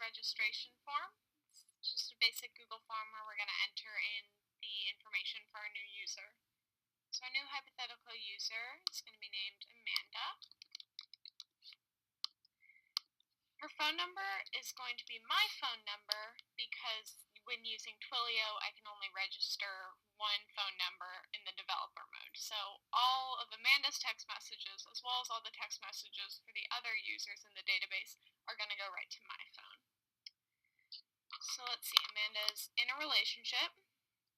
registration form. It's just a basic Google form where we're going to enter in the information for our new user. So our new hypothetical user is going to be named Amanda. Her phone number is going to be my phone number because when using Twilio, I can only register one phone number in the developer mode. So all of Amanda's text messages, as well as all the text messages for the other users in the database, are going to go right to my phone. So let's see, Amanda's in a relationship.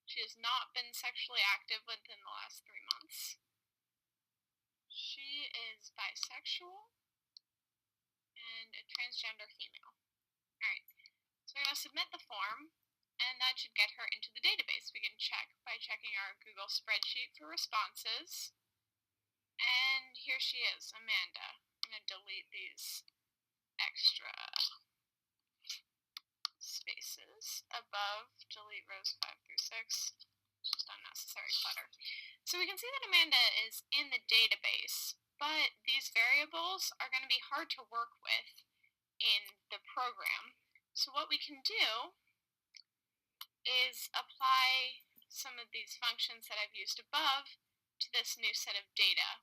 She has not been sexually active within the last 3 months. She is bisexual and a transgender female. Alright, so we're going to submit the form, and that should get her into the database. We can check by checking our Google spreadsheet for responses. And here she is, Amanda. I'm going to delete these extra spaces above, delete rows 5 through 6, just unnecessary clutter. So we can see that Amanda is in the database, but these variables are going to be hard to work with in the program. So what we can do is apply some of these functions that I've used above to this new set of data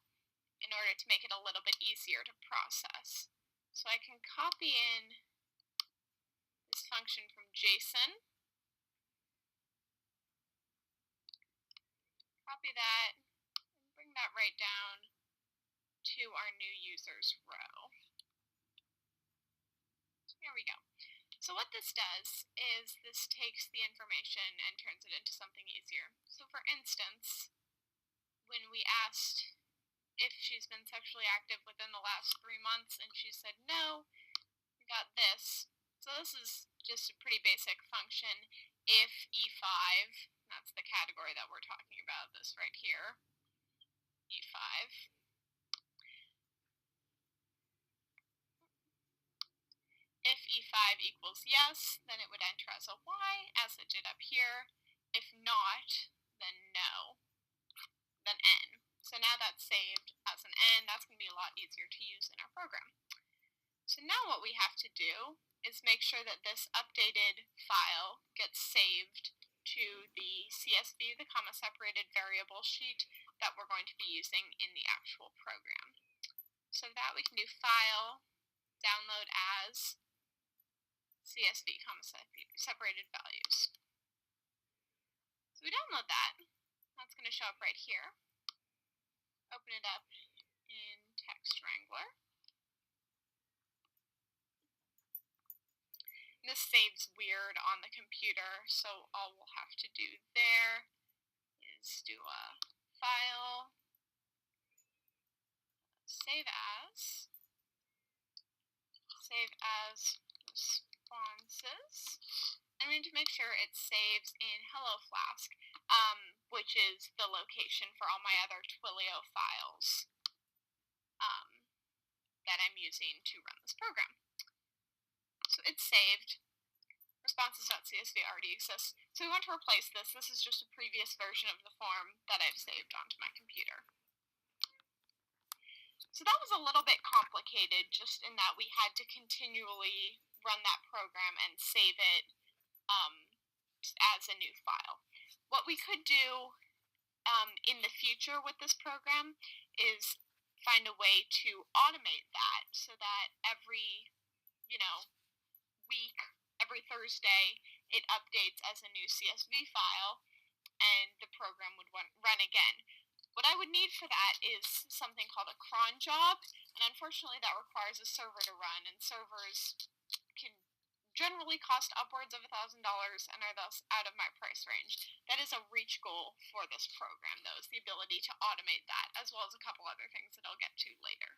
in order to make it a little bit easier to process. So I can copy in this function from JSON, copy that, and bring that right down to our new users row. So here we go. So what this does is this takes the information and turns it into something easier. So for instance, when we asked if she's been sexually active within the last 3 months and she said no, we got this. So this is just a pretty basic function. If E5, that's the category that we're talking about, this right here, E5. If E5 equals yes, then it would enter as a Y, as it did up here. If not, then no, then N. So now that's saved as an N. That's going to be a lot easier to use in our program. So now what we have to do is make sure that this updated file gets saved to the CSV, the comma-separated variable sheet that we're going to be using in the actual program. So that we can do File, Download As, CSV, comma-separated values. So we download that. That's going to show up right here. Open it up in Text Wrangler. This saves weird on the computer, so all we'll have to do there is do a File, Save As Responses, and we need to make sure it saves in Hello Flask, which is the location for all my other Twilio files that I'm using to run this program. So it's saved. Responses.csv already exists. So we want to replace this. This is just a previous version of the form that I've saved onto my computer. So that was a little bit complicated, just in that we had to continually run that program and save it as a new file. What we could do in the future with this program is find a way to automate that so that every week, every Thursday, it updates as a new CSV file and the program would run again. What I would need for that is something called a cron job, and unfortunately that requires a server to run, and servers can generally cost upwards of $1,000 and are thus out of my price range. That is a reach goal for this program, though, is the ability to automate that, as well as a couple other things that I'll get to later.